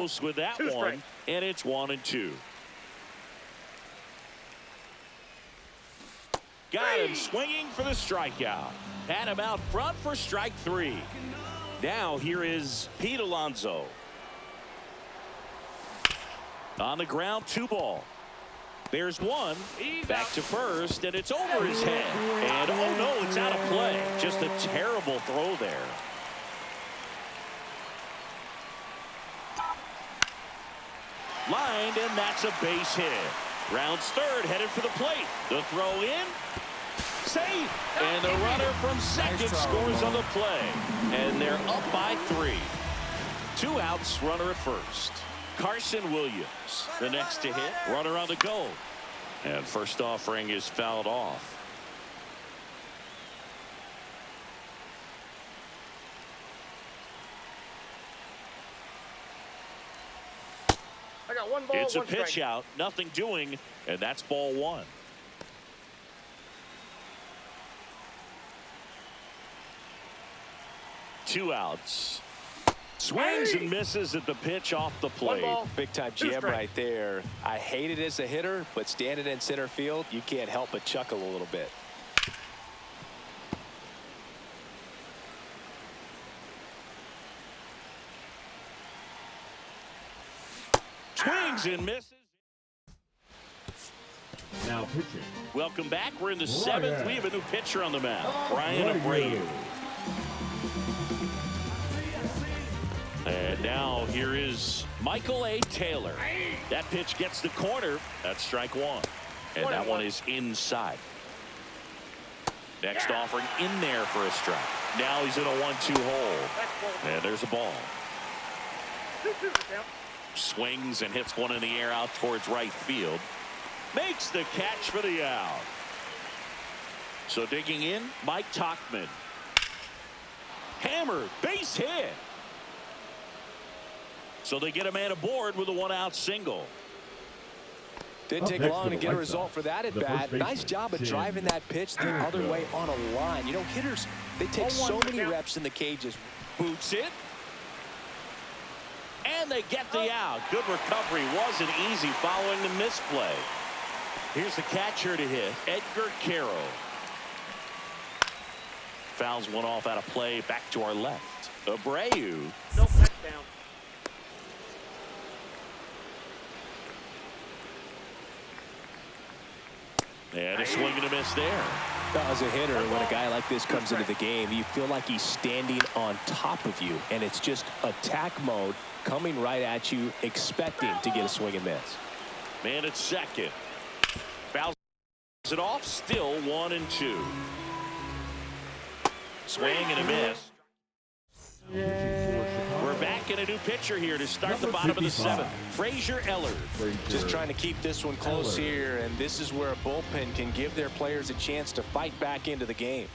close with that one, and it's 1-2. Got him swinging for the strikeout. Had him out front for strike 3. Now here is Pete Alonso. On the ground, 2 ball. There's 1. Back to first, and it's over his head. And oh no, it's out of play. Just a terrible throw there. Lined, and that's a base hit. Rounds third, headed for the plate. The throw in. Safe. And the runner from second scores on the play. And they're up by 3. 2 outs, runner at first. Carson Williams, the next to hit. Runner on the go. And first offering is fouled off. I got 1 ball, it's a 1 pitch strike. out, nothing doing, and that's ball 1. Two outs. Swings and misses at the pitch off the plate. Big time jam right there. I hate it as a hitter, but standing in center field, you can't help but chuckle a little bit. Swings and misses. Now pitching. Welcome back. We're in the 7th. We have a new pitcher on the mound, Brian Abreu. And now here is Michael A. Taylor. That pitch gets the corner. That's strike 1. And that one is inside. Next offering in there for a strike. Now he's in a 1-2 hole. And there's a ball. Swings and hits one in the air out towards right field. Makes the catch for the out. So digging in, Mike Tauchman. Hammered, base hit. So they get a man aboard with a 1-out single. Didn't take long to get a result for that at bat. Nice job of driving that pitch the other way on a line. You know, hitters, they take so many reps in the cages. Boots it. And they get the out. Good recovery. Wasn't easy following the misplay. Here's the catcher to hit, Edgar Carroll. Fouls one off out of play. Back to our left. Abreu. No touchdown. And a swing and a miss there. As a hitter, when a guy like this comes into the game, you feel like he's standing on top of you, and it's just attack mode coming right at you, expecting to get a swing and miss. Man at second. Fouls it off. Still 1-2. Swing and a miss. We're back in a new pitcher here to start the bottom of the 7th. Frazier Eller. Just trying to keep this one close here, and this is where a bullpen can give their players a chance to fight back into the game.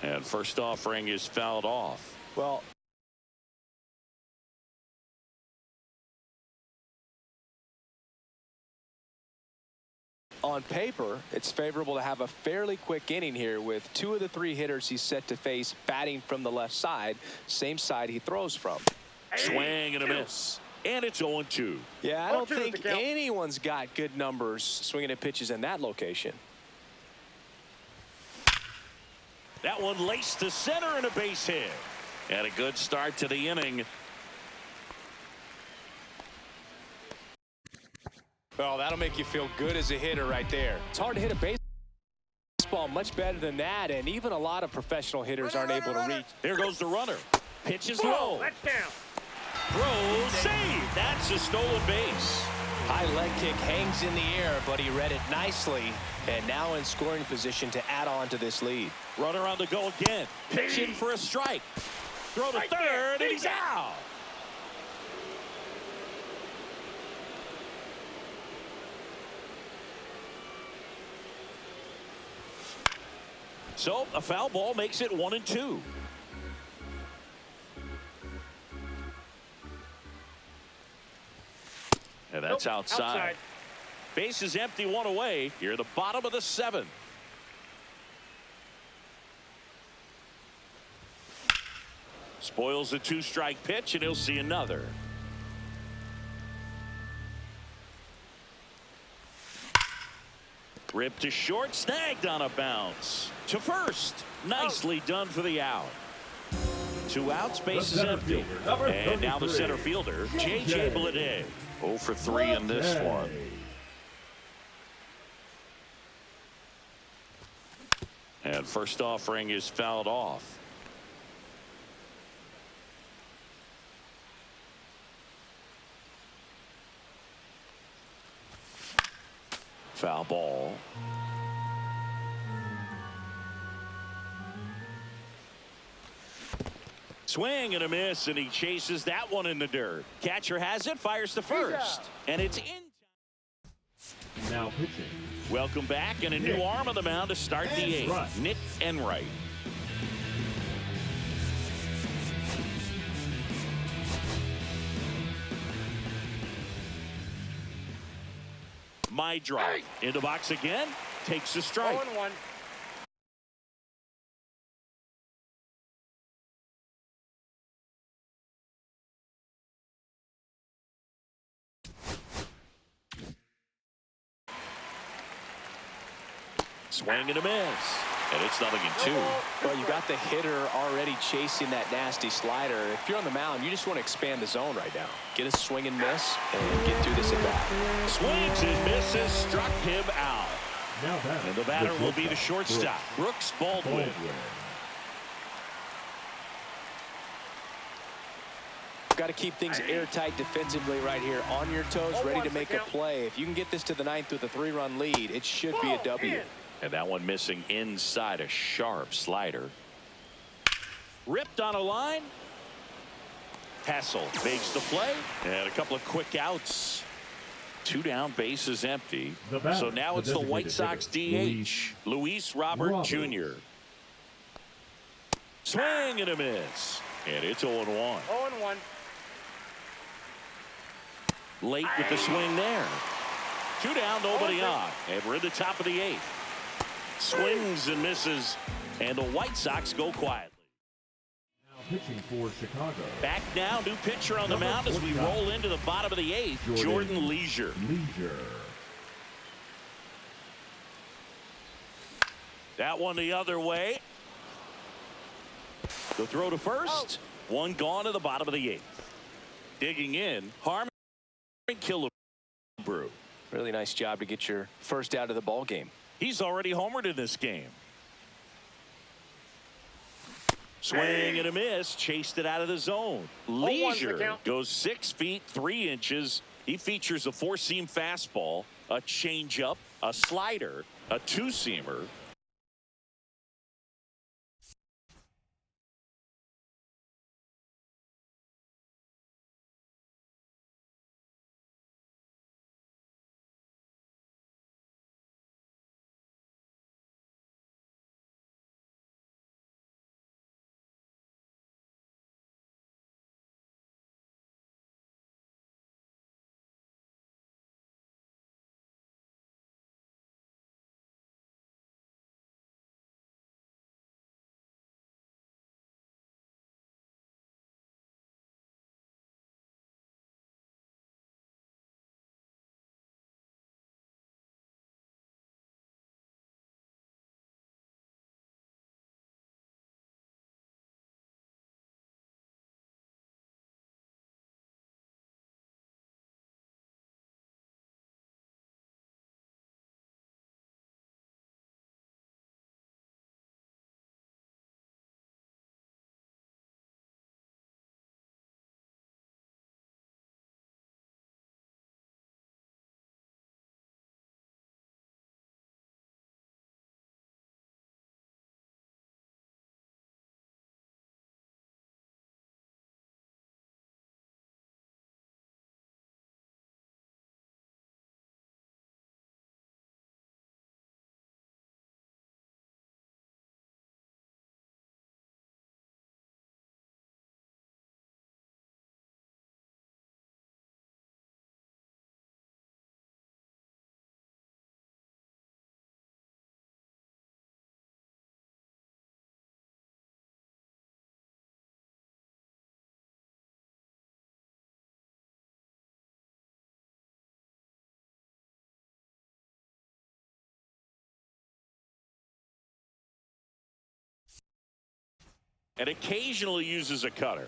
And first offering is fouled off. Well, on paper, it's favorable to have a fairly quick inning here with 2 of the 3 hitters he's set to face batting from the left side, same side he throws from. Swing and a miss. And it's 0-2. Yeah, I don't think anyone's got good numbers swinging at pitches in that location. That one laced to center and a base hit. And a good start to the inning. Well, that'll make you feel good as a hitter right there. It's hard to hit a baseball much better than that, and even a lot of professional hitters aren't able to reach. There goes the runner. Pitches low. Throws, save. That's a stolen base. High leg kick hangs in the air, but he read it nicely, and now in scoring position to add on to this lead. Runner on the go again. Pitching for a strike. Throw to third, and he's out. So a foul ball makes it 1-2. And that's outside. Base is empty, 1 away. Here at the bottom of the 7th. Spoils the 2-strike pitch, and he'll see another. Ripped to short, snagged on a bounce. To first. Nicely done for the out. 2 outs, base is empty. And now the center fielder, J.J. Bleday. 0 for 3 in this one. And first offering is fouled off. Foul ball. Swing and a miss, and he chases that one in the dirt. Catcher has it, fires to first, and it's in. Now pitching. Welcome back, and a new arm on the mound to start the 8th. Nick Enright. My drive in the box again, takes a strike. 0-1. Swing and a miss, and it's 0-2. Well, you got the hitter already chasing that nasty slider. If you're on the mound, you just want to expand the zone right now. Get a swing and miss and get through this at bat. Swings and misses, struck him out. Now back. And the batter will be the shortstop, Brooks Baldwin. Got to keep things airtight defensively right here. On your toes, ready to make a play. If you can get this to the 9th with a 3-run lead, it should be a W. And that one missing inside, a sharp slider. Ripped on a line. Hassel makes the play, and a couple of quick outs. 2 down, bases empty. So now it's the White Sox DH, Luis Robert Jr. Swing and a miss, and it's 0-1. 0-1. Late with the swing there. 2 down, nobody on, and we're in the top of the 8th. Swings and misses, and the White Sox go quietly. Now pitching for Chicago. Back now, new pitcher on the mound as we roll into the bottom of the 8th, Jordan Leisure. That one the other way. The throw to first. One gone to the bottom of the 8th. Digging in, Harmon Killebrew. Really nice job to get your first out of the ball game. He's already homered in this game. Swing and a miss, chased it out of the zone. Leisure goes 6 feet 3 inches. He features a 4-seam fastball, a changeup, a slider, a 2-seamer, and occasionally uses a cutter.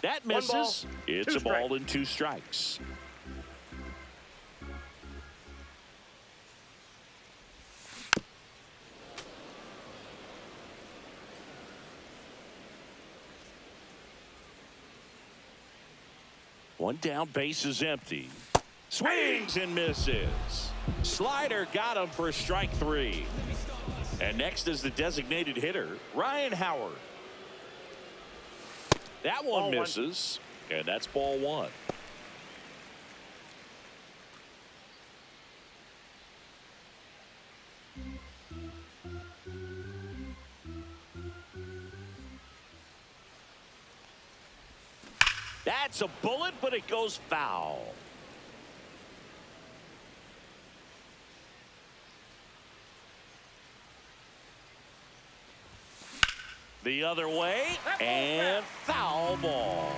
That misses. It's a ball and 2 strikes. One down, base is empty. Swings and misses. Slider got him for strike 3. And next is the designated hitter, Ryan Howard. That one misses, and that's ball 1. That's a bullet, but it goes foul. The other way, and foul ball.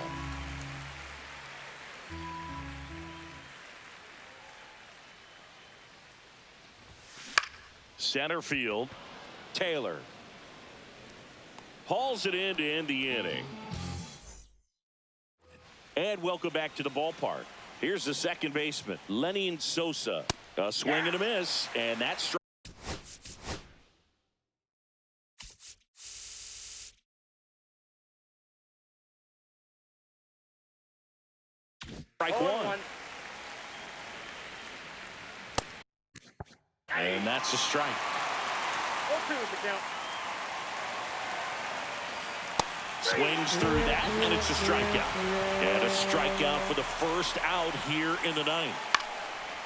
Center field, Taylor hauls it in to end the inning. And welcome back to the ballpark. Here's the second baseman, Lenny Sosa. A swing and a miss, and that's strike one. And that's a strike. 0-2 with the count. Swings through that, and it's a strikeout. And a strikeout for the first out here in the 9th.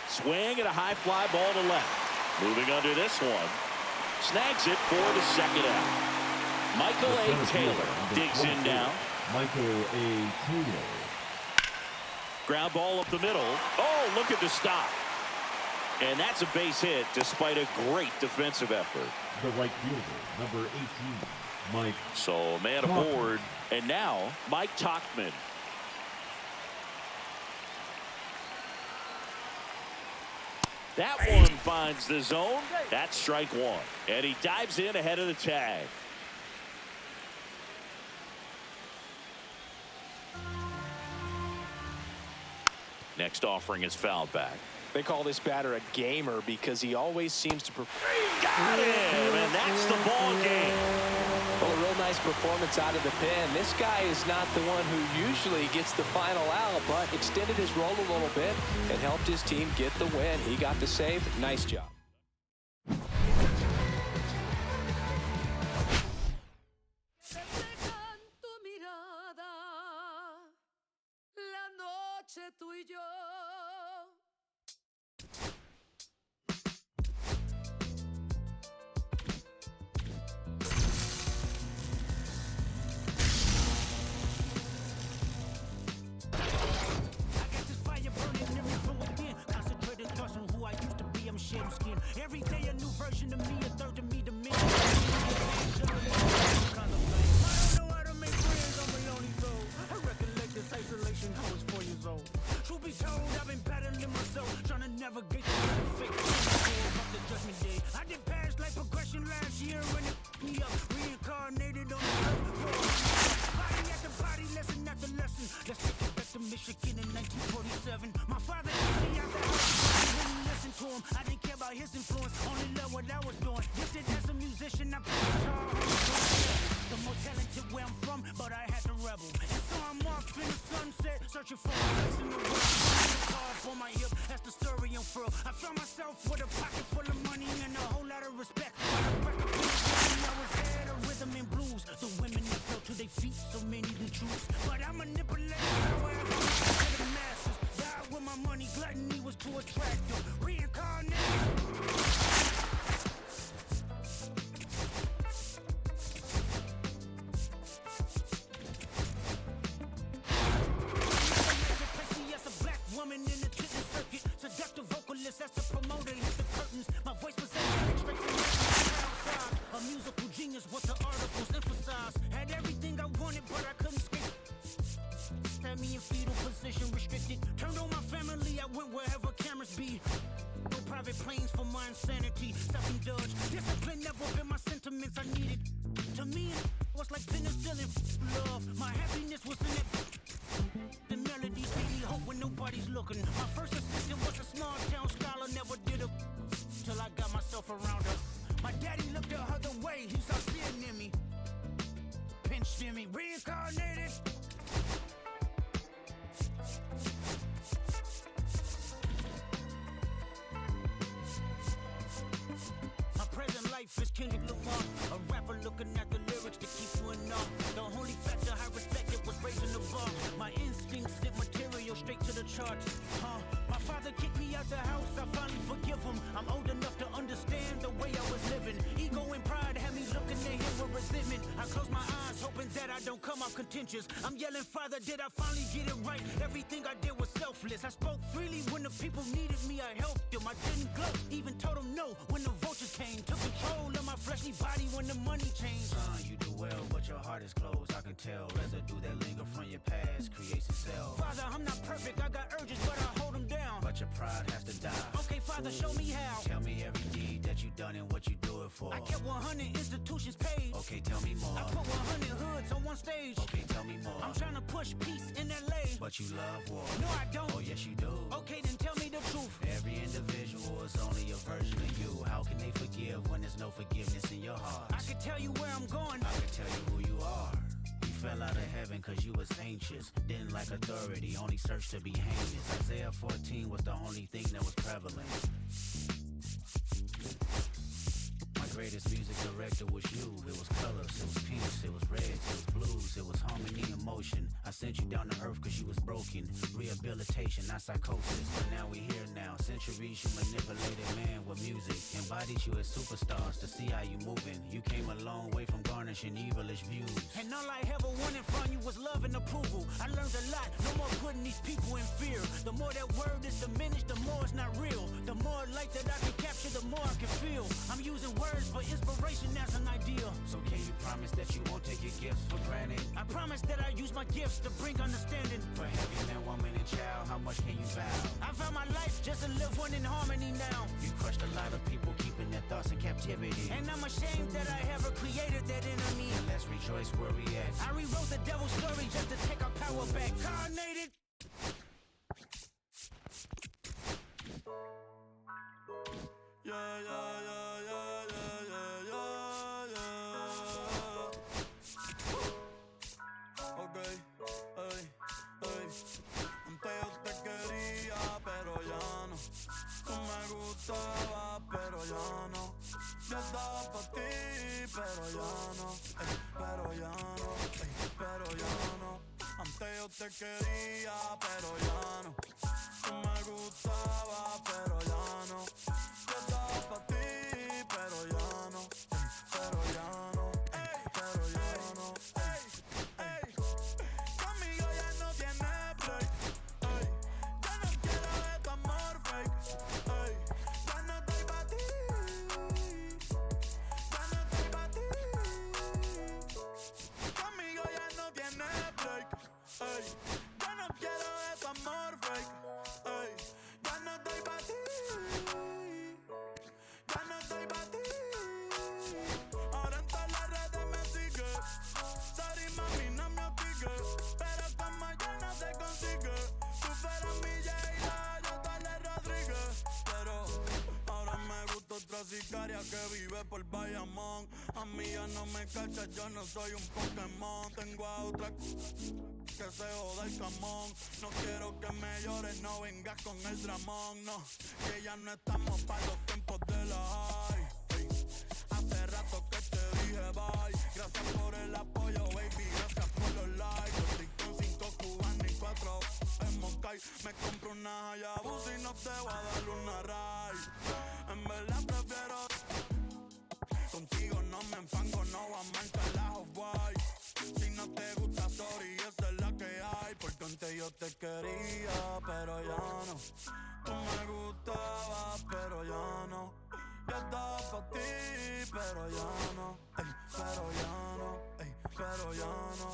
Swing and a high fly ball to left. Moving under this one. Snags it for the second out. Michael A. Taylor digs in now. Michael A. Taylor. Ground ball up the middle. Oh, look at the stop. And that's a base hit despite a great defensive effort. The right fielder, number 18, Mike. So a man aboard. And now Mike Tauchman. That one finds the zone. That's strike 1. And he dives in ahead of the tag. Next offering is fouled back. They call this batter a gamer because he always seems to Got him, and that's the ball game. Well, a real nice performance out of the pen. This guy is not the one who usually gets the final out, but extended his role a little bit and helped his team get the win. He got the save. Nice job. Every day a new version of me, a third of me, the man. I don't know how to make friends on my lonely soul. I recollect this isolation, I was 4 years old. Truth be told, I've been battling myself, trying to navigate the fake about the judgment day. I did past life progression last year when it me up, reincarnated on the earth. Body after body, lesson after lesson. Let's take it back to Michigan in 1947. My father told me I didn't listen to him. I didn't care about his influence, only love what I was doing. Gifted as a musician, I played guitar on the most talented where I'm from, but I had to rebel. And so I'm off in the sunset, searching for a place in the world. Hard for my hip, that's the story unfurled. I found myself with a pocket full of money and a whole lot of respect. I was head of rhythm and blues. The women that fell to their feet, so many to choose. But I manipulated power to the masses. Died with my money, gluttony was too attractive. Reincarnated. Woman in the fitness circuit, seductive vocalist, that's the promoter, hit the curtains. My voice was straight from the outside. A musical genius, what the articles emphasize. Had everything I wanted, but I couldn't escape. Had me in fetal position, restricted. planes for my insanity. Self-indulge, discipline never been my sentiments. I needed. To me, it was like penicillin. Love, my happiness was in it. The melodies gave me hope when nobody's looking. My first assistant was a small town scholar, never did a till I got myself around her. My daddy looked at her the way he saw sin in me. Pinched in me, reincarnated. My present life is Kendrick Lamar, a rapper looking at the lyrics to keep you in awe. The only factor I respected was raising the bar. My instincts sent material straight to the charts. My father kicked me out the house, I finally forgive him. I'm old enough to understand the way I was living. Ego and pride had me looking at him with resentment. I close my eyes, hoping that I don't come out contentious. I'm yelling, Father, did I finally get it right? Everything I did was selfless. I spoke freely when the people needed me, I helped them. I didn't gloat, even told them no when the vultures came. Took control of my fleshly body when the money changed. Son, you do well, but your heart is closed. I can tell residue that linger from your past creates itself. Father, I'm not perfect, I got urges, but I hold them down. But your pride has to die. Okay, Father, show me how. Tell me every deed that you done and what you do it for. I kept 100 institutions paid. Okay, tell me more. I put 100 hoods on one stage. Okay, tell me more. I'm trying to push peace in LA. But you love war. No, I don't. Oh, yes, you do. Okay, then tell me the truth. Every individual is only a version of you. How can they forgive when there's no forgiveness in your heart? I can tell you where I'm going. I can tell you who you are. You fell out of heaven cause you was anxious. Didn't like authority, only searched to be heinous. Isaiah 14 was the only thing that was prevalent. My greatest music director was you. It was colors, it was pinks, it was reds, it was blues, it was harmony and motion. I sent you down to earth cause you was broken. Rehabilitation, not psychosis. But now we here now. Centuries you manipulated man with music. Embodied you as superstars to see how you moving. You came a long way from garnishing evilish views. And all I ever wanted from you was love and approval. I learned a lot, no more putting these people in fear. The more that word is diminished, the more it's not real. The more light that I can capture, the more I can feel. I'm using words for inspiration as an ideal. So can you promise that you won't take your gifts for granted? I promise that I use my gifts to bring understanding. For heavy man, woman, and child, how much can you vow? I found my life just to live one in harmony now. You crushed a lot of people keeping their thoughts in captivity. And I'm ashamed that I ever created that enemy. And let's rejoice where we at. I rewrote the devil's story just to take our power back. Carnated. Yeah, yeah, yeah, yeah, yeah, yeah, yeah. Okay, ey, ey. Antes yo te quería, pero ya no. Tú me gustabas, pero ya no. Yo estaba pa' ti, pero ya no. Pero ya no, pero ya no. Antes yo te quería, pero ya no. Tú me gustabas, pero ya no. Yo estaba pa' ti, pero ya no. Pero ya no, pero ya no. Conmigo ya no tienes break. Ya no quiero de tu amor fake. Ya no estoy pa' ti. Ya no estoy pa' ti. Conmigo ya no tienes break. Ya no quiero de tu amor fake. Ya no estoy pa' ti. Ya no estoy pa' ti. Ahora en todas las redes me sigue. Sorry mami, no me hostigué. Pero como ya no te consigue. Tú fueras mi J.La, yo Dale Rodríguez. Pero ahora me gusta otra sicaria que vive por Bayamón. A mí ya no me cachas, yo no soy un Pokémon. Tengo a otra que se joda el camón. No quiero que me llores, no vengas con el dramón. No, que ya no estamos para los tiempos de la high. Hace rato que te dije bye. Gracias por el apoyo, baby, gracias por los likes. Yo estoy con 5 cubanos y 4 en Moncay. Me compro una Hayabusa y no te voy a dar una ride. En verdad prefiero contigo, no me enfango, no voy a manchar la Off-White. Si no te gusta, sorry, esa es la que hay. Porque antes yo te quería, pero ya no. Tú me gustabas, pero ya no. Yo estaba pa' ti, pero ya no. Pero ya no, pero ya no.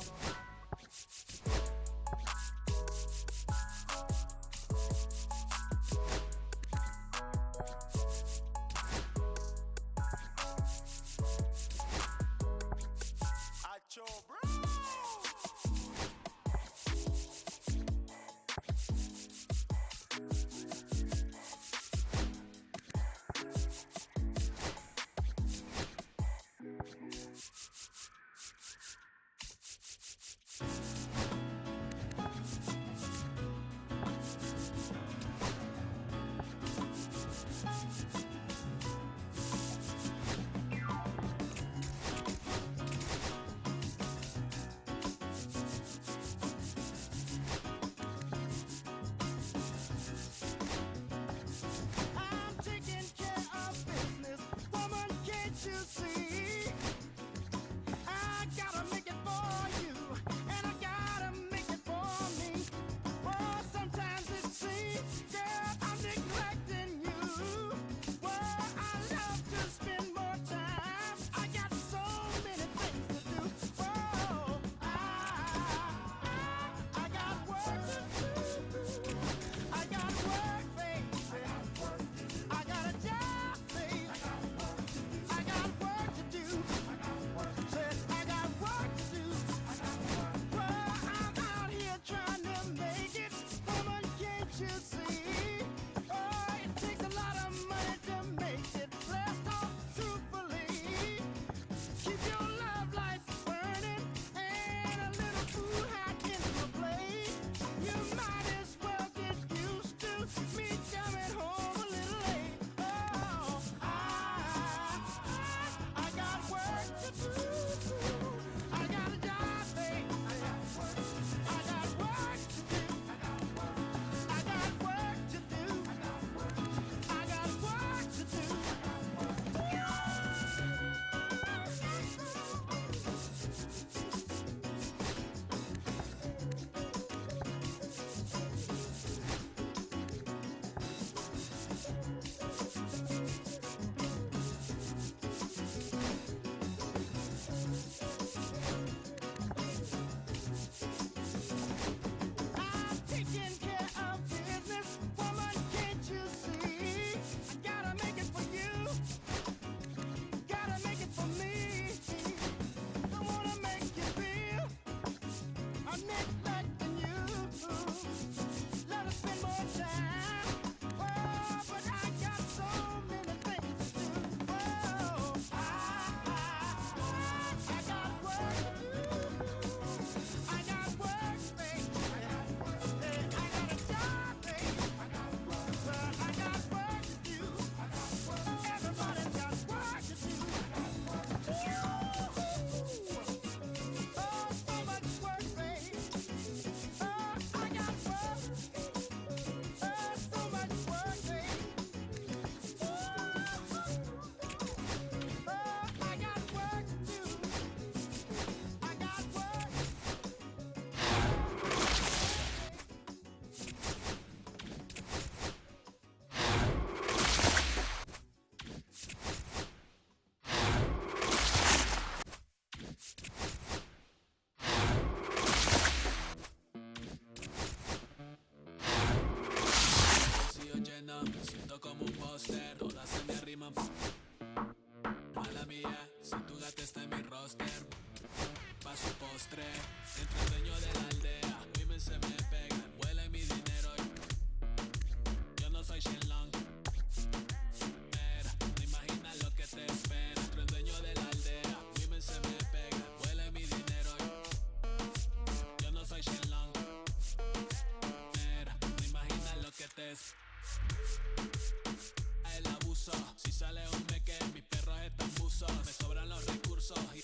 El abuso, si sale un meque, mis perros están buzos. Me sobran los recursos y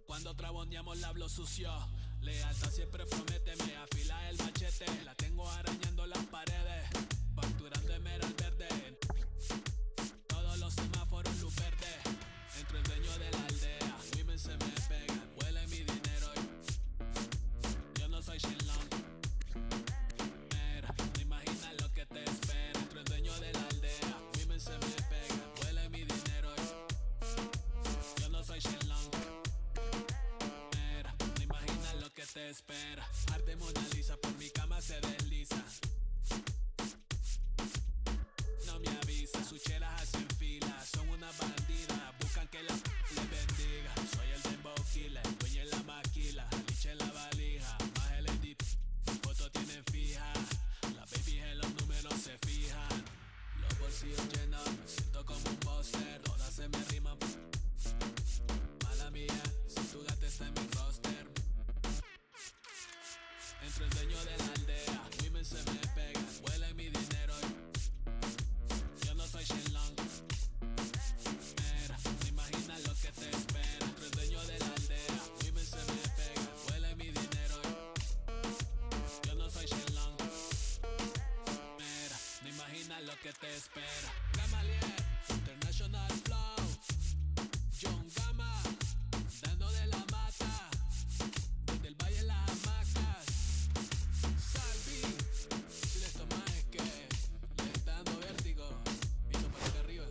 cuando traboneamos la hablo sucio. Lealtad siempre promete, me afila el machete. La tengo arañando las paredes, facturando emerald verde. Todos los semáforos luz verde. Entro el dueño de la aldea, women se me pegan, huele mi dinero. Yo no soy Shenlong. Mira, no imaginas lo que te espera. Entro el dueño de la aldea, women se me pegan, huele mi dinero. Yo no soy Shenlong. Mira, no imaginas lo que te espera. Arte Mona Lisa por mi cama se desliza. No me avisa, sus chelas hacen fila. Son una bandida, buscan que la les bendiga. Soy el dembow killer, dueño en la maquila. Liche en la valija, más el edit. Mi foto tienen fija. Las babies en los números se fijan. Los bolsillos llenos, me siento como un buster. Todas se me riman. Mala mía, si tu gata está en mi roster. Entro el dueño de la aldea, women se me pegan, huele mi dinero. Yo no soy Shenlong. Mira, no imaginas lo que te espera. Entro el dueño de la aldea, women se me pegan, huele mi dinero. Yo no soy Shenlong. Mira, no imaginas lo que te espera. Gamaliel, International Flow. John Gama, dando de la mata. Desde el valle las hamacas. Salvi, si les tomas es que les está dando vértigo. Viendo para acá arriba.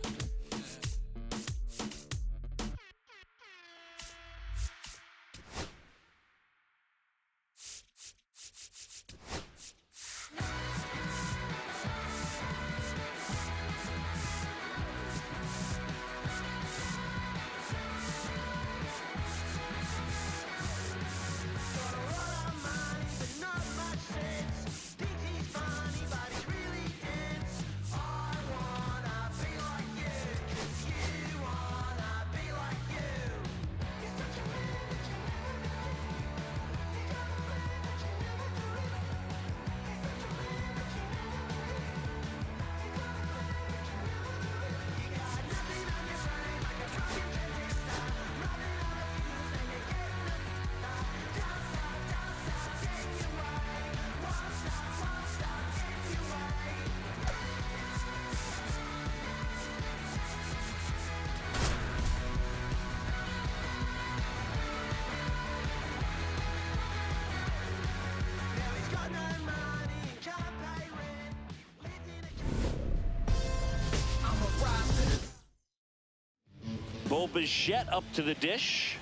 Bo Bichette up to the dish.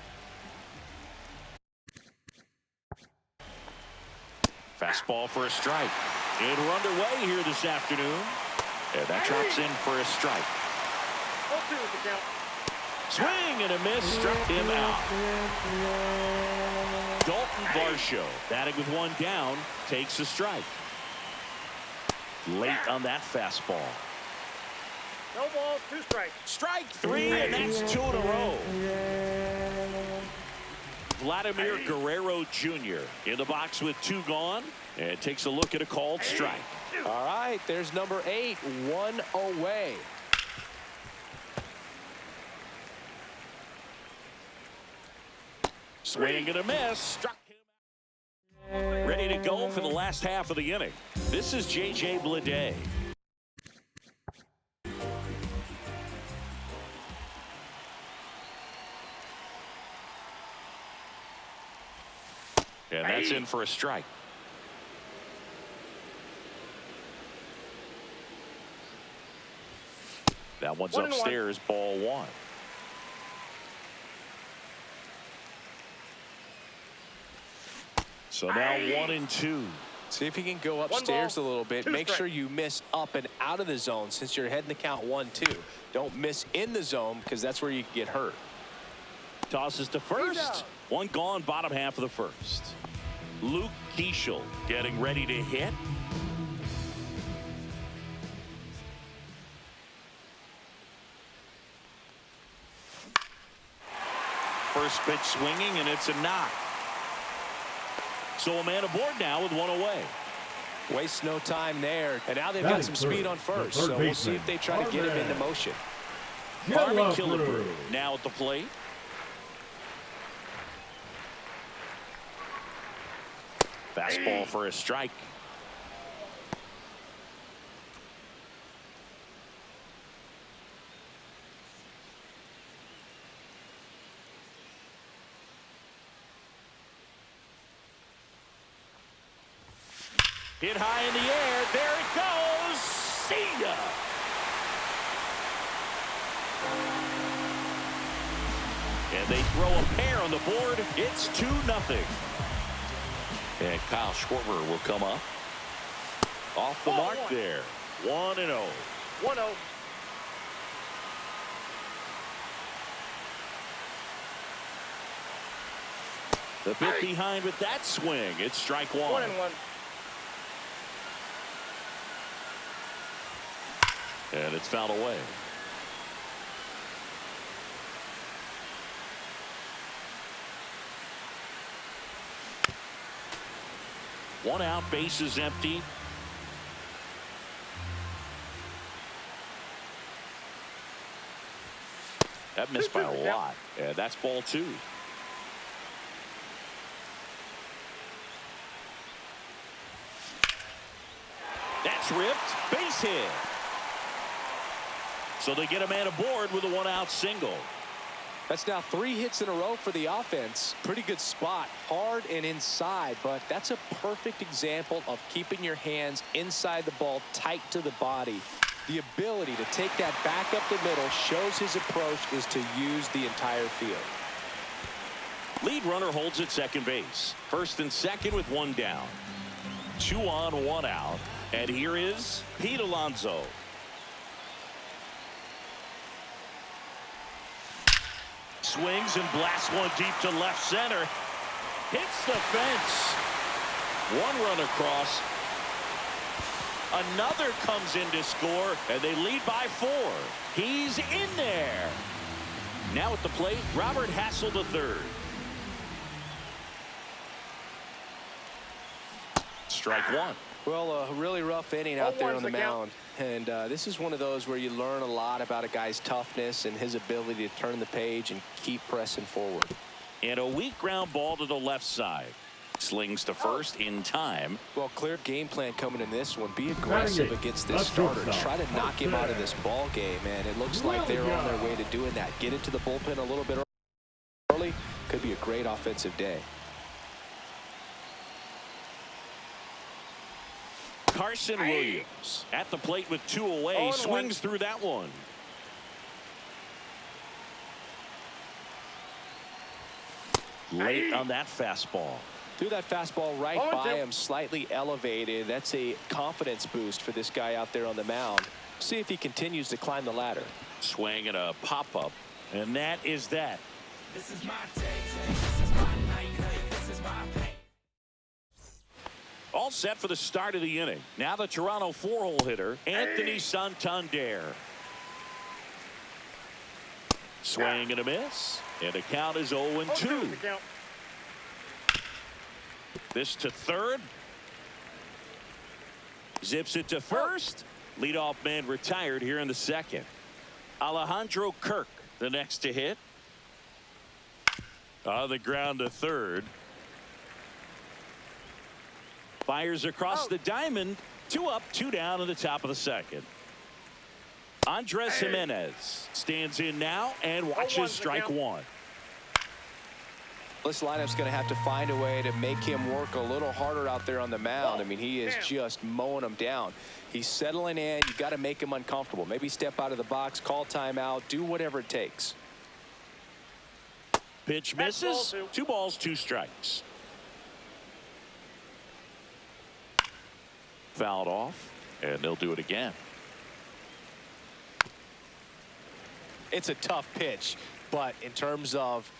Fastball for a strike. And we're underway here this afternoon. And that drops in for a strike. 0-2 is the count. Swing and a miss, struck him out. Dalton Varsho, batting with one down, takes a strike. Late on that fastball. No balls, 2 strikes. Strike 3, and that's 2 in a row. Vladimir Guerrero Jr. in the box with 2 gone, and takes a look at a called strike. All right, there's number 8, 1 away. Swing and a miss, struck him out. Ready to go for the last half of the inning. This is J.J. Bleday. And that's in for a strike. That one's upstairs, ball 1. So now 1-2. See if you can go upstairs a little bit. Make sure you miss up and out of the zone since you're heading to count 1-2. Don't miss in the zone because that's where you can get hurt. Tosses to first. 1 gone, bottom half of the first. Luke Keeschel getting ready to hit. First pitch swinging, and it's a knock. So a man aboard now with 1 away. Waste no time there. And now they've got some speed on first. So we'll see if they try to get him into motion. Killebrew now at the plate. Fastball for a strike. Hit high in the air. There it goes. See ya. And they throw a pair on the board. It's 2-0. And Kyle Schwarber will come up. Off the mark there. 1-0. 1-0. The bit behind with that swing. It's strike 1. 1-1. And it's fouled away. One out, base is empty. That missed by a lot. Yeah, that's ball 2. That's ripped. Base hit. So they get a man aboard with a 1-out single. That's now 3 hits in a row for the offense. Pretty good spot, hard and inside, but that's a perfect example of keeping your hands inside the ball, tight to the body. The ability to take that back up the middle shows his approach is to use the entire field. Lead runner holds at second base. First and second with 1 down. 2 on, 1 out. And here is Pete Alonso. Swings and blasts one deep to left center. Hits the fence. 1 run across. Another comes in to score, and they lead by 4. He's in there. Now at the plate, Robert Hassel III. Strike 1. Well, a really rough inning out there on the mound. And this is one of those where you learn a lot about a guy's toughness and his ability to turn the page and keep pressing forward. And a weak ground ball to the left side. Slings to first in time. Well, clear game plan coming in this one. Be aggressive against this starter. Try to knock him out of this ball game, and it looks like they're on their way to doing that. Get into the bullpen a little bit early. Could be a great offensive day. Carson Williams at the plate with 2 away. Swings through that one. Late on that fastball. Threw that fastball right by him, slightly elevated. That's a confidence boost for this guy out there on the mound. See if he continues to climb the ladder. Swing and a pop-up. And that is that. This is my day. This is my night. This is my pain. All set for the start of the inning. Now the Toronto 4-hole hitter, Anthony Santander. Swing and a miss. And the count is 0-2. This to third. Zips it to first. Leadoff man retired here in the second. Alejandro Kirk, the next to hit. On the ground to third. Fires across the diamond. 2 up, 2 down in the top of the second. Andres Jimenez stands in now and watches strike 1. This lineup's going to have to find a way to make him work a little harder out there on the mound. I mean, he is just mowing them down. He's settling in. You got to make him uncomfortable. Maybe step out of the box, call timeout, do whatever it takes. Pitch misses. 2 balls, 2 strikes. Fouled off, and they'll do it again. It's a tough pitch, but in terms of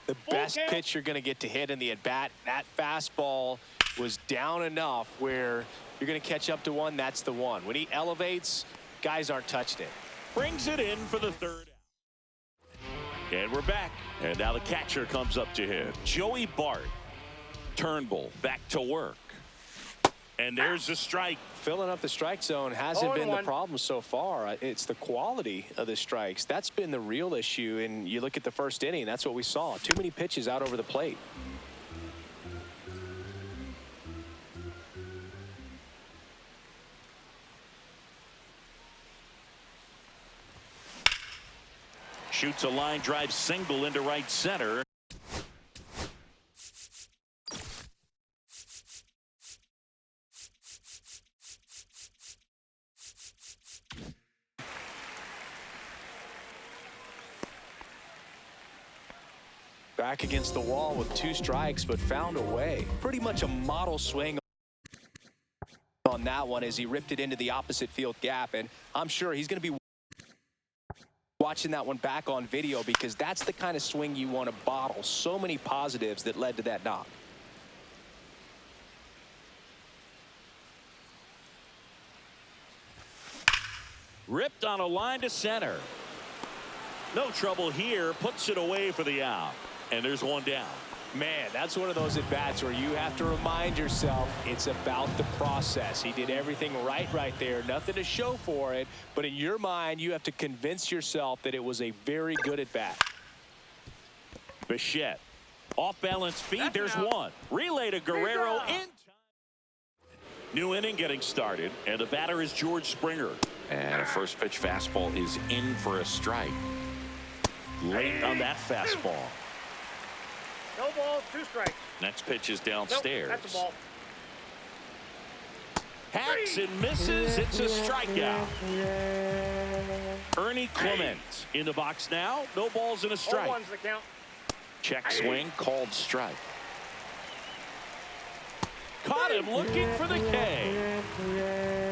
the best pitch you're going to get to hit in the at-bat, that fastball was down enough where you're going to catch up to one. That's the one. When he elevates, guys aren't touching it. Brings it in for the third out. And we're back. And now the catcher comes up to hit. Joey Bart. Turnbull back to work. And there's a strike. Filling up the strike zone hasn't been the 0-1. problem so far. It's the quality of the strikes. That's been the real issue. And you look at the first inning, that's what we saw. Too many pitches out over the plate. Shoots a line drive single into right center. Back against the wall with 2 strikes, but found a way. Pretty much a model swing on that one as he ripped it into the opposite field gap. And I'm sure he's going to be watching that one back on video, because that's the kind of swing you want to bottle. So many positives that led to that knock. Ripped on a line to center. No trouble here. Puts it away for the out. And there's one down. Man, that's one of those at-bats where you have to remind yourself it's about the process. He did everything right there. Nothing to show for it. But in your mind, you have to convince yourself that it was a very good at-bat. Bichette. Off-balance speed. There's one. Relay to Guerrero in time. New inning getting started. And the batter is George Springer. And a first pitch fastball is in for a strike. Late on that fastball. No ball, 2 strikes. Next pitch is Nope, downstairs. that's a ball. Hacks and misses. It's a strikeout. Ernie Clement in the box now. No balls and a strike. 0-1's the count. Check swing, called strike. Caught him looking for the K.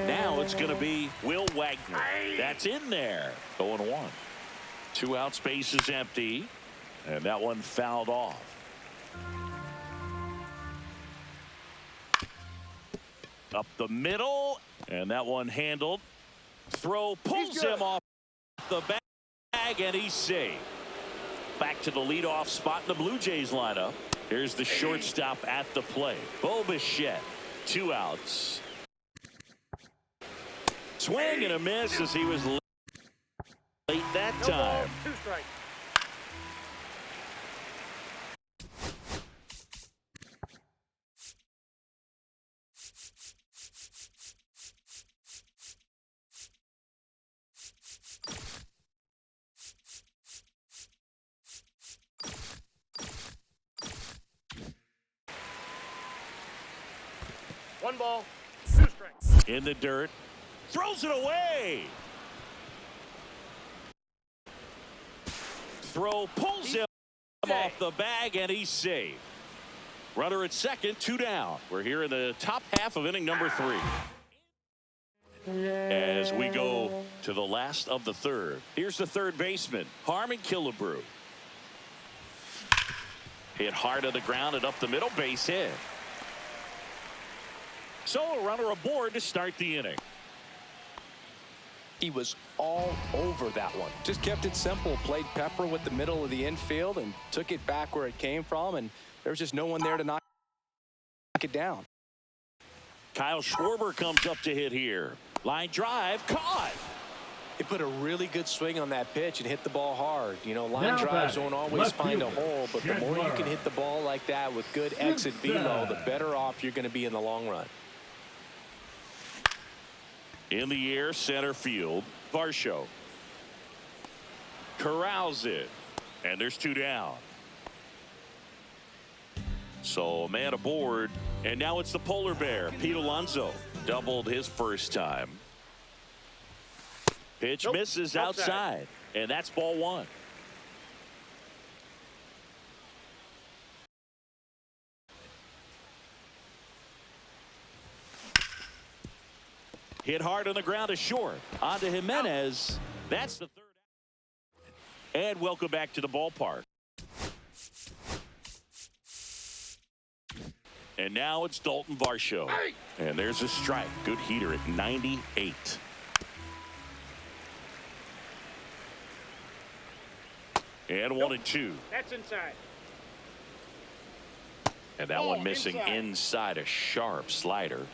Now it's going to be Will Wagner. That's in there. 0-1. 2 outs, base is empty. And that one fouled off. Up the middle. And that one handled. Throw pulls him off the bag, and he's safe. Back to the leadoff spot in the Blue Jays lineup. Here's the shortstop at the plate. Bo Bichette. 2 outs. Swing and a miss as he was late that No time. ball, 2 strikes. One ball, 2 strikes. In the dirt. Throws it away. Throw pulls him off the bag, and he's safe. Runner at second, 2 down. We're here in the top half of inning number 3. As we go to the last of the third. Here's the third baseman, Harmon Killebrew. Hit hard to the ground and up the middle, base hit. So a runner aboard to start the inning. He was all over that one. Just kept it simple. Played pepper with the middle of the infield and took it back where it came from. And there was just no one there to knock it down. Kyle Schwarber comes up to hit here. Line drive, caught. He put a really good swing on that pitch and hit the ball hard. You know, line Now drives batting, don't always left find a fielder, hole, but the Chet more you Lara. can hit the ball like that with good exit velo, the better off you're going to be in the long run. In the air, center field, Varsho. Corrals it. And there's 2 down. So a man aboard. And now it's the polar bear, Pete Alonso. Doubled his first time. Pitch misses outside. And that's ball 1. Hit hard on the ground to short. On to Jimenez. That's the 3rd out. And welcome back to the ballpark. And now it's Dalton Varsho. And there's a strike. Good heater at 98. And 1-2. That's inside. And that one missing inside a sharp slider.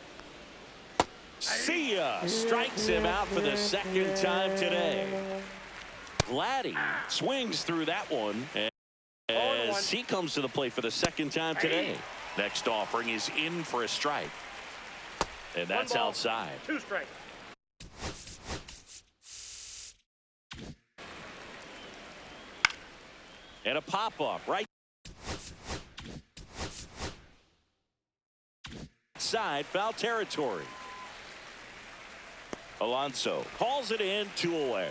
See ya. Strikes him out for the second time today. Vladdy swings through that one as he comes to the plate for the second time today. Next offering is in for a strike. And that's outside. 2 strikes. And a pop-up right side, foul territory. Alonso calls it in, 2 away.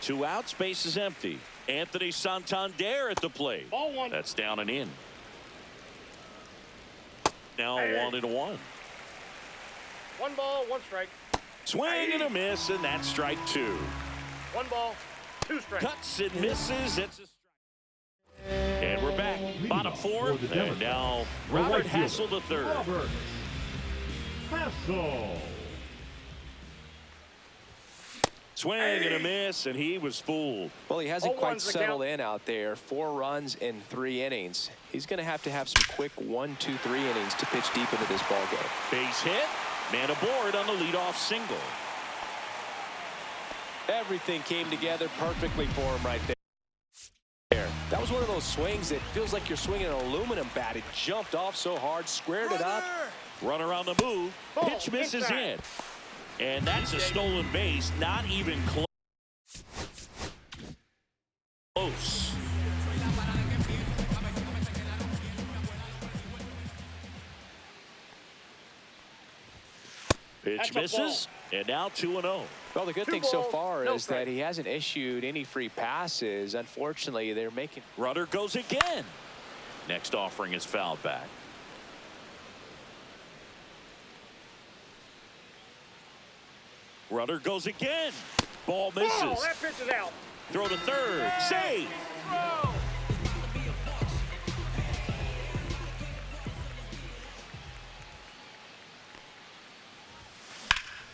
2 outs, base is empty. Anthony Santander at the plate. Ball 1. That's down and in. Now 1-1. 1 ball, 1 strike. Swing and a miss, and that's strike 2. 1 ball, 2 strikes. Cuts and misses. It's a strike. And we're back. Bottom 4th. And now Robert Hassel the third. Robert Hassel. Swing and a miss, and he was fooled. Well, he hasn't 0-1's quite the settled count. in out there. 4 runs in 3 innings. He's going to have some quick 1, 2, 3 innings to pitch deep into this ball game. Base hit. Man aboard on the leadoff single. Everything came together perfectly for him right there. That was one of those swings that feels like you're swinging an aluminum bat. It jumped off so hard, squared it up. Runner on the move. Pitch misses in. And that's a stolen base. Not even close. Pitch misses. And now 2-0. Well, the good 2 thing so balls, far no is strike. that he hasn't issued any free passes. Unfortunately, they're making. Runner goes again. Next offering is fouled back. Runner goes again. Ball misses. Oh, that pitch is out. Throw to third. Save. Throw.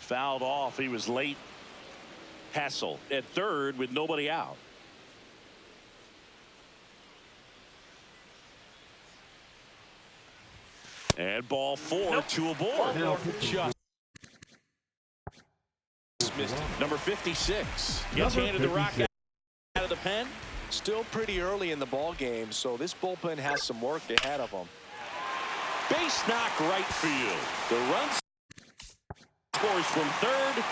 Fouled off. He was late. Hassel at third with nobody out. And ball 4, 2 aboard. Now Just Missed it. Number 56 gets Number handed the rock 56. out of the pen. still pretty early in the ball game, so this bullpen has some work ahead of them. Base knock right field. The run scores from third.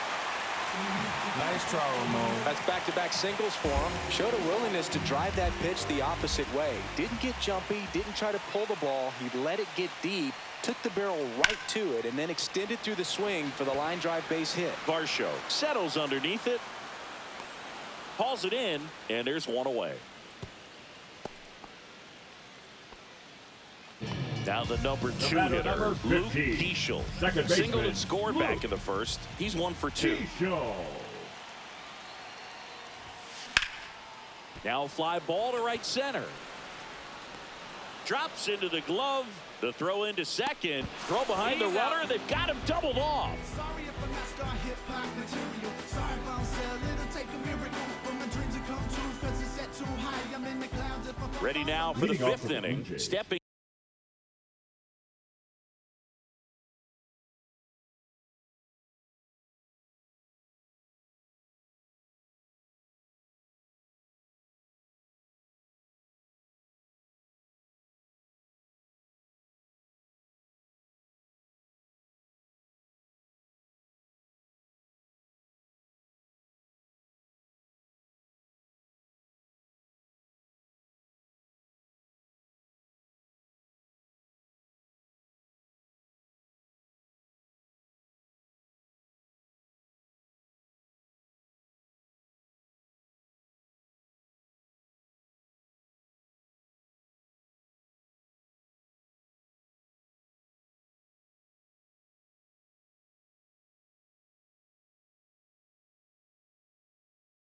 Nice try, Ramon. That's back-to-back singles for him. Showed a willingness to drive that pitch the opposite way. Didn't get jumpy, didn't try to pull the ball. He let it get deep, took the barrel right to it, and then extended through the swing for the line drive base hit. Varsho settles underneath it. Hauls it in, and there's one away. Now the number 2 hitter, number Luke 15, Diesel. second Singled baseman, and scored Luke back in the first. He's 1 for 2. Show. Now a fly ball to right center. Drops into the glove. The throw into second. Throw behind the runner. They've got him doubled off. Sorry if I'm not star hip-hop material. Sorry if I don't sell, it'll take a miracle for my dreams to come true, 'cause it's set too high. I'm in the clouds if I fall. Ready now for the Leading off 5th for the inning. Blue Jays. Stepping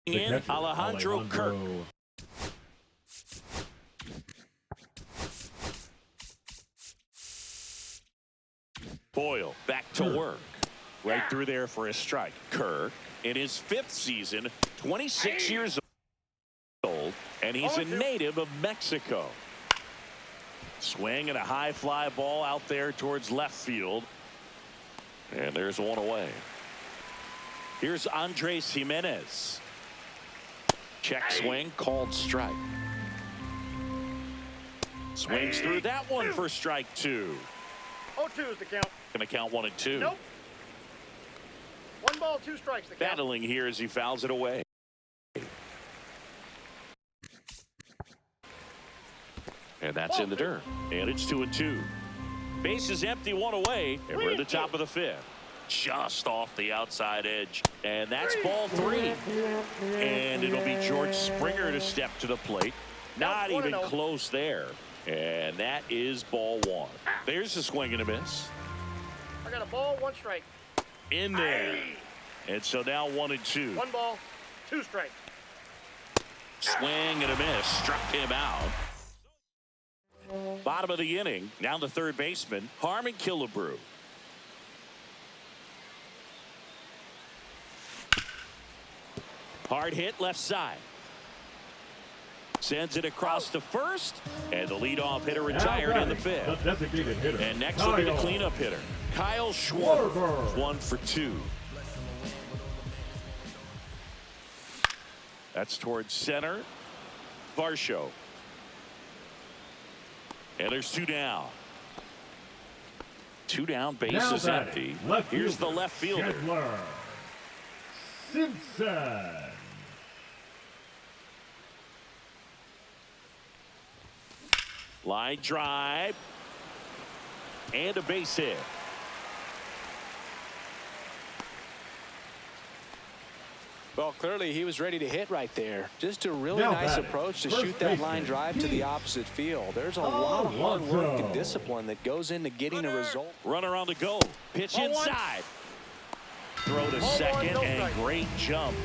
The in, catcher, Alejandro Kirk. Boyle back to work. Right through there for a strike. Kirk in his 5th season, 26 years old, and he's a native of Mexico. Swing and a high fly ball out there towards left field. And there's one away. Here's Andres Jimenez. Check swing, called strike. Swings through that one for strike 2. 0-2 is the count. Going to count 1 and 2. Nope. 1 ball, 2 strikes, the count. Battling here as he fouls it away. And that's in the dirt. And it's 2-2. Base is empty, 1 away. And we're at the top of the 5th. Just off the outside edge. And that's ball 3. And it'll be George Springer to step to the plate. Not even close there. And that is ball 1. There's a swing and a miss. I got a ball, 1 strike. In there. And so now 1 and 2. 1 ball, 2 strikes. Swing and a miss. Struck him out. Bottom of the inning. Now the third baseman, Harmon Killebrew. Hard hit left side. Sends it across to first. And the leadoff hitter retired in the 5th. The designated hitter. And next will be the cleanup hitter, Kyle Schwarber. 1 for 2. That's towards center. Varsho. And there's 2 down. 2 down, base Now is empty. Here's the left fielder. Chandler Simpson. Line drive. And a base hit. Well, clearly he was ready to hit right there. Just a really Now nice batting, approach to first shoot that line baseman, drive to the opposite field. There's a lot of hard work and discipline that goes into getting a result. Runner on the go. Pitch Ball 1. inside. Throw to Ball 1, second no and strike. great jump.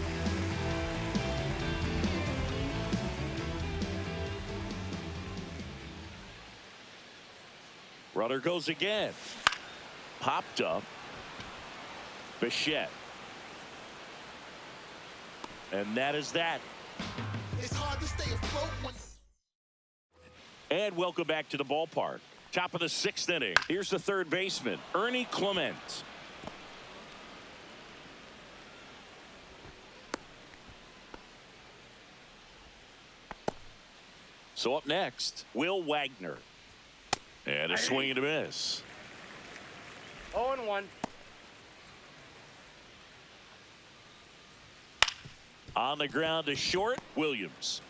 Runner goes again. Popped up. Bichette. And that is that. It's hard to stay afloat when... And welcome back to the ballpark. Top of the 6th inning. Here's the third baseman, Ernie Clement. So up next, Will Wagner. And a swing and a miss. 0-1. On the ground to short, Williams.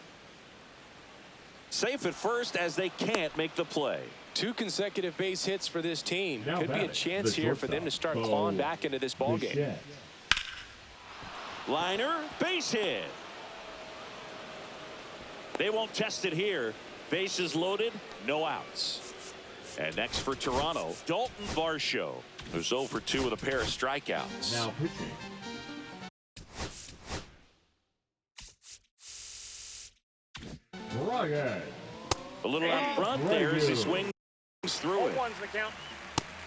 Safe at first as they can't make the play. 2 consecutive base hits for this team. Now Could be a batting, chance the here for them to shortstop, start clawing back into this ball game. Bichette. Liner, base hit. They won't test it here. Bases loaded, no outs. And next for Toronto, Dalton Varsho, who's 0 for 2 with a pair of strikeouts. Now pitching. Brian. A little out front there as he swings through it. 0-1's the count.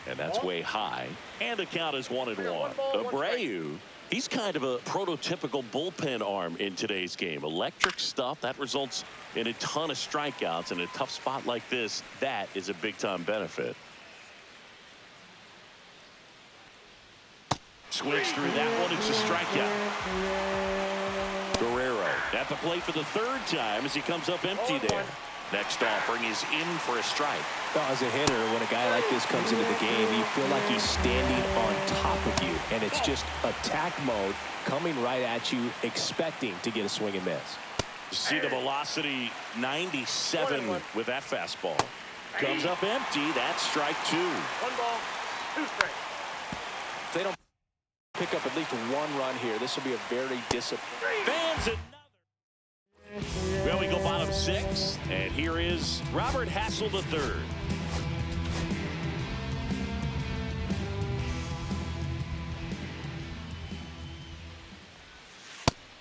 And that's way high. And the count is 1-1. One ball, one Abreu, he's kind of a prototypical bullpen arm in today's game. Electric stuff that results in a ton of strikeouts in a tough spot like this. That is a big-time benefit. Swings through that one. It's a strikeout. Guerrero at the plate for the 3rd time as he comes up empty there. Next offering is in for a strike. Well, as a hitter, when a guy like this comes into the game, you feel like he's standing on top of you. And it's just attack mode coming right at you, expecting to get a swing and miss. You see the velocity 97 with that fastball. Comes up empty. That's strike 2. 1 ball, 2 strikes. If they don't pick up at least 1 run here, this will be a very disappointing. Fans another. Well, we go bottom 6, and here is Robert Hassel III.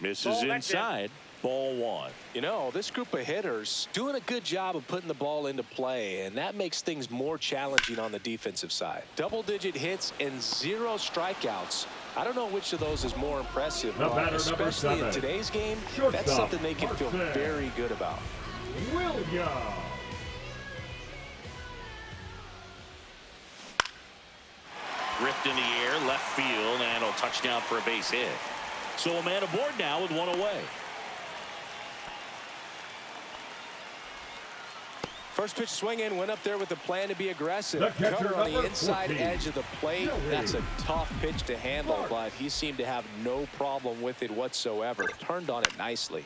Misses inside. Ball 1. You know, this group of hitters doing a good job of putting the ball into play, and that makes things more challenging on the defensive side. Double-digit hits and 0 strikeouts. I don't know which of those is more impressive, but especially in today's game, that's something they can feel very good about. Williams. Ripped in the air. there, left field, and a touchdown for a base hit. So a man aboard now with one away. First pitch swinging, went up there with a plan to be aggressive. The catcher, Cutter on the number inside 14. edge of the plate. That's a tough pitch to handle, but he seemed to have no problem with it whatsoever. Turned on it nicely.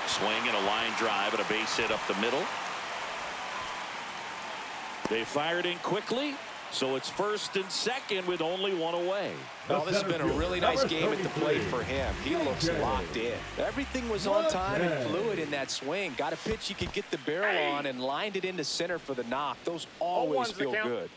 Swing and a line drive and a base hit up the middle. They fired in quickly, so it's first and second with only one away. Well, this has been a really nice game at the plate for him. He looks locked in. Everything was on time and fluid in that swing. Got a pitch he could get the barrel on and lined it into center for the knock. Those always feel good.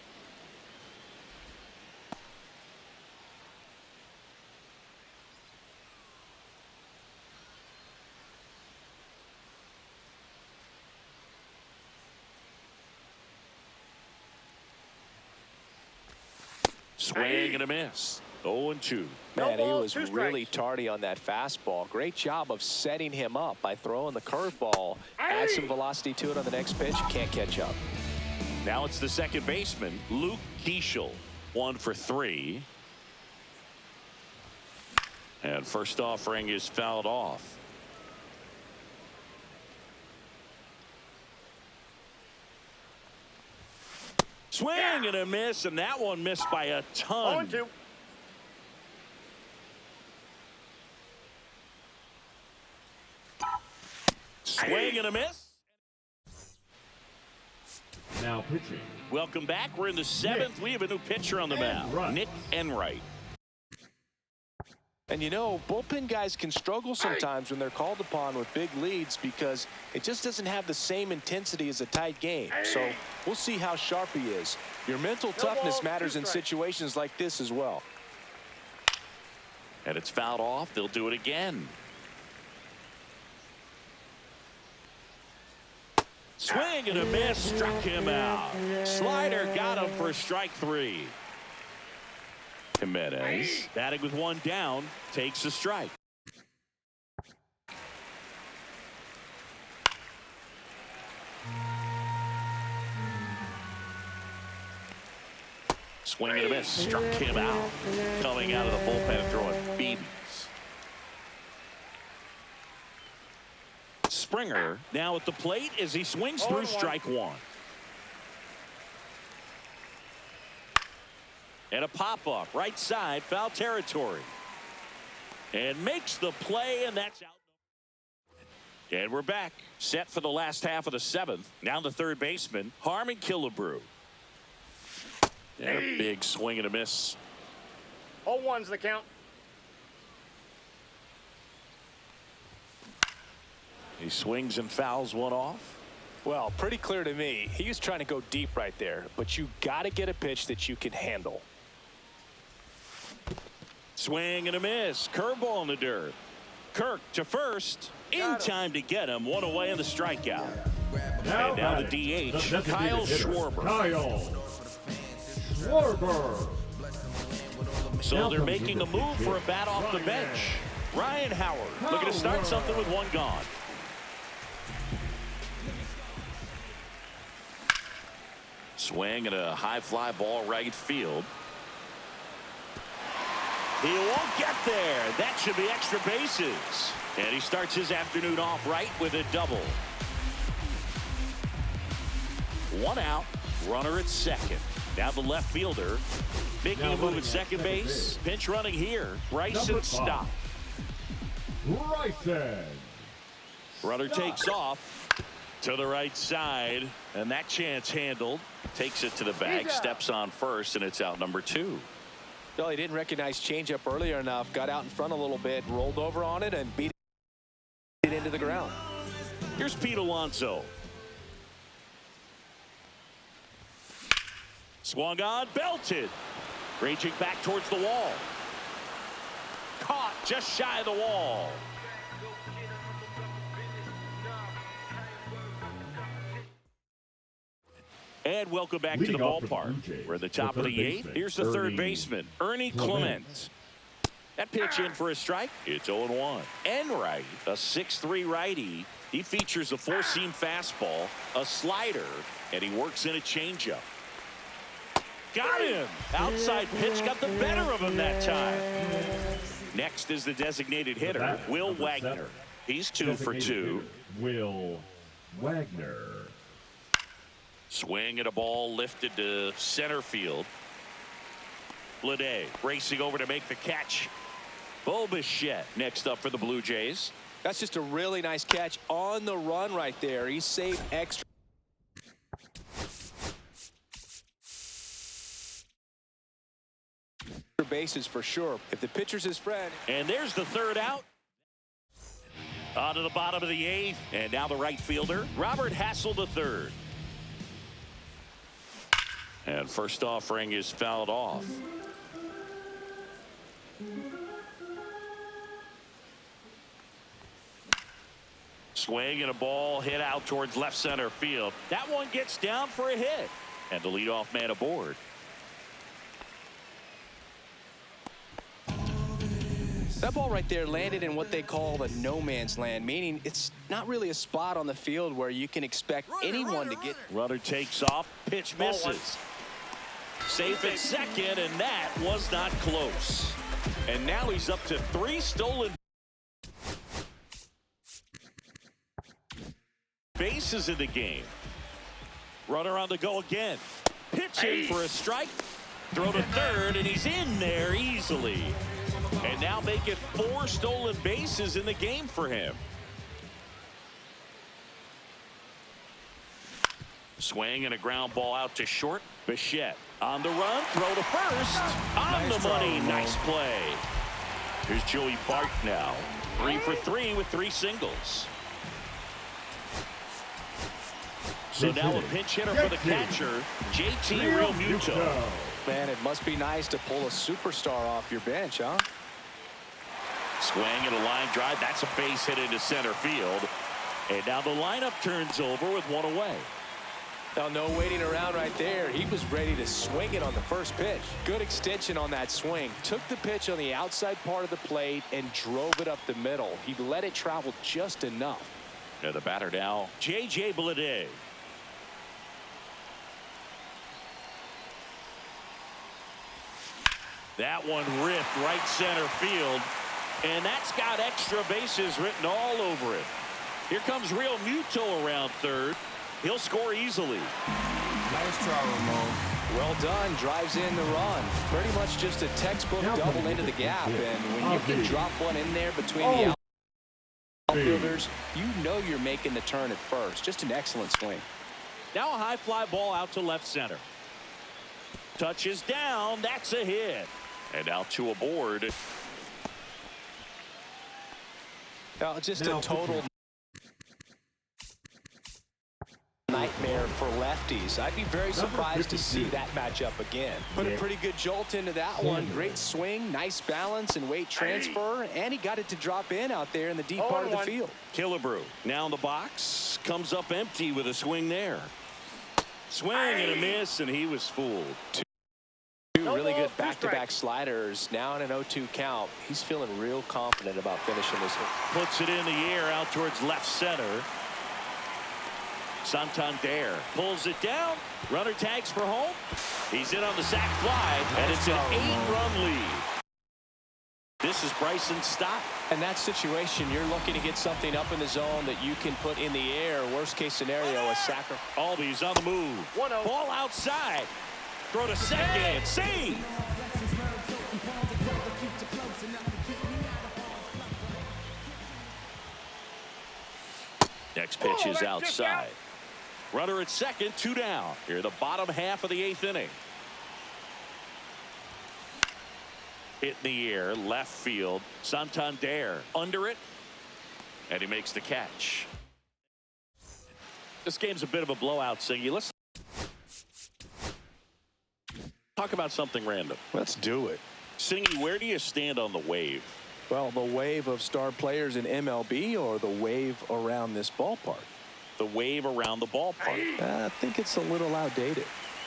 Swing and a miss. 0-2. Man, he was really tardy on that fastball. Great job of setting him up by throwing the curveball. Add some velocity to it on the next pitch. Can't catch up. Now it's the second baseman, Luke Keeschel. 1 for 3. And first offering is fouled off. Swing and a miss, and that one missed by a ton. 0-2. Swing and a miss. Now pitching. Welcome back. We're in the 7th. We have a new pitcher on the mound, Nick Enright. And you know, bullpen guys can struggle sometimes when they're called upon with big leads because it just doesn't have the same intensity as a tight game. So we'll see how sharp he is. Your mental toughness matters in situations like this as well. And it's fouled off. They'll do it again. Swing and a miss, struck him out. Slider got him for strike 3. Jimenez batting with one down, takes a strike. Swing and a miss, struck him out. Coming out of the bullpen, throwing BBs. Springer now at the plate as he swings through strike 1. And a pop-up right side, foul territory. And makes the play, and that's out. And we're back, set for the last half of the 7th. Now the third baseman, Harmon Killebrew. And a big swing and a miss. 0-1's the count. He swings and fouls one off. Well, pretty clear to me. He was trying to go deep right there, but you got to get a pitch that you can handle. Swing and a miss. Curveball in the dirt. Kirk to first. In time to get him. One away in the strikeout. And now the DH, Kyle Schwarber. Kyle Schwarber. So they're making a move for a bat off the bench. Ryan Howard looking to start something with one gone. Swing and a high fly ball right field. He won't get there. That should be extra bases. And he starts his afternoon off right with a double. 1 out, runner at second. Now the left fielder making a move at second base. Pinch running here. Bryson stop. Bryson. Runner takes off to the right side, and that chance handled. Takes it to the bag, steps on first, and it's out number 2. Well, he didn't recognize changeup earlier enough, got out in front a little bit, rolled over on it, and beat it into the ground. Here's Pete Alonso. Swung on, belted. Raging back towards the wall. Caught just shy of the wall. And welcome back to the ballpark. We're at the top of the 8th. Here's the third baseman, Ernie Clement. That pitch in for a strike. It's 0-1. Enright, a 6'3" righty. He features a 4-seam fastball, a slider, and he works in a changeup. got him. Outside pitch got the better of him that time. Next is the designated hitter, Will Wagner. He's 2 for 2. Will Wagner. Swing at a ball lifted to center field. Bleday racing over to make the catch. Bichette next up for the Blue Jays. That's just a really nice catch on the run right there. He saved extra bases for sure. If the pitcher's his friend. And there's the third out. On to the bottom of the 8th. And now the right fielder, Robert Hassel III. And first offering is fouled off. Swing and a ball hit out towards left center field. That one gets down for a hit. And the leadoff man aboard. That ball right there landed in what they call the no man's land, meaning it's not really a spot on the field where you can expect anyone to get. Runner takes off, pitch misses. Safe at second, and that was not close. And now he's up to 3 stolen bases in the game. Runner on the go again. Pitching for a strike. Throw to third, and he's in there easily. And now make it 4 stolen bases in the game for him. Swing and a ground ball out to short. Bichette on the run, throw to first. On the money, nice play. Here's Joey Bart now. 3 for 3 with 3 singles. So now a pinch hitter for the catcher, JT Realmuto. Man, it must be nice to pull a superstar off your bench, huh? Swing and a line drive. That's a base hit into center field. And now the lineup turns over with 1 away. Now, no waiting around right there. He was ready to swing it on the first pitch. Good extension on that swing. Took the pitch on the outside part of the plate and drove it up the middle. He let it travel just enough. Now the batter now, J.J. Bleday. That one ripped right center field. And that's got extra bases written all over it. Here comes Realmuto around third. He'll score easily. Nice try, Ramon. Well done. Drives in the run. Pretty much just a textbook double into the gap. And when you can drop one in there between the outfielders, you know you're making the turn at first. Just an excellent swing. Now a high fly ball out to left center. Touches down. That's a hit. And now 2 aboard. Now, just a total nightmare for lefties. I'd be very surprised to see that matchup again. Put a pretty good jolt into that one. Great swing, nice balance and weight transfer, and he got it to drop in out there in the deep part of the field. Killebrew now in the box, comes up empty with a swing there. Swing and a miss, and he was fooled. Two really good back-to-back sliders. Now in an 0-2 count. He's feeling real confident about finishing this hit. Puts it in the air out towards left center. Santander pulls it down. Runner tags for home. He's in on the sac fly, and it's an 8-run lead. This is Bryson Stott. In that situation, you're looking to get something up in the zone that you can put in the air. Worst case scenario, a sacrifice. Albies on the move. Ball outside. Throw to second. Save. Next pitch is outside. Runner at second, 2 down. Here, the bottom half of the 8th inning. Hit in the air, left field. Santander under it, and he makes the catch. This game's a bit of a blowout, Singy. Let's talk about something random. Let's do it. Singy, where do you stand on the wave? Well, the wave of star players in MLB or the wave around this ballpark? The wave around the ballpark. I think it's a little outdated.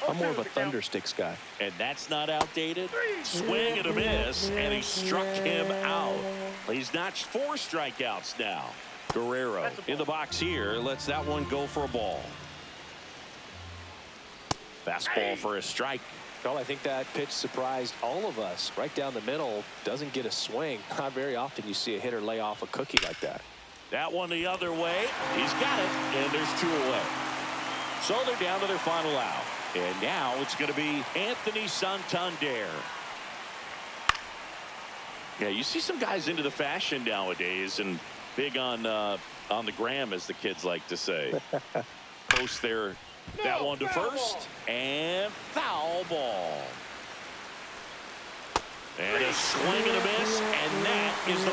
I'm more of a Thundersticks guy. And that's not outdated. Swing and a miss, and he struck him out. He's notched 4 strikeouts now. Guerrero in the box here. Lets that one go for a ball. Fastball for a strike. Well, I think that pitch surprised all of us. Right down the middle, doesn't get a swing. Not very often you see a hitter lay off a cookie like that. That one the other way. He's got it, and there's 2 away. So they're down to their final out. And now it's going to be Anthony Santander. Yeah, you see some guys into the fashion nowadays and big on the gram, as the kids like to say. Post there. That one to first, and foul ball. And a swing and a miss, and that is the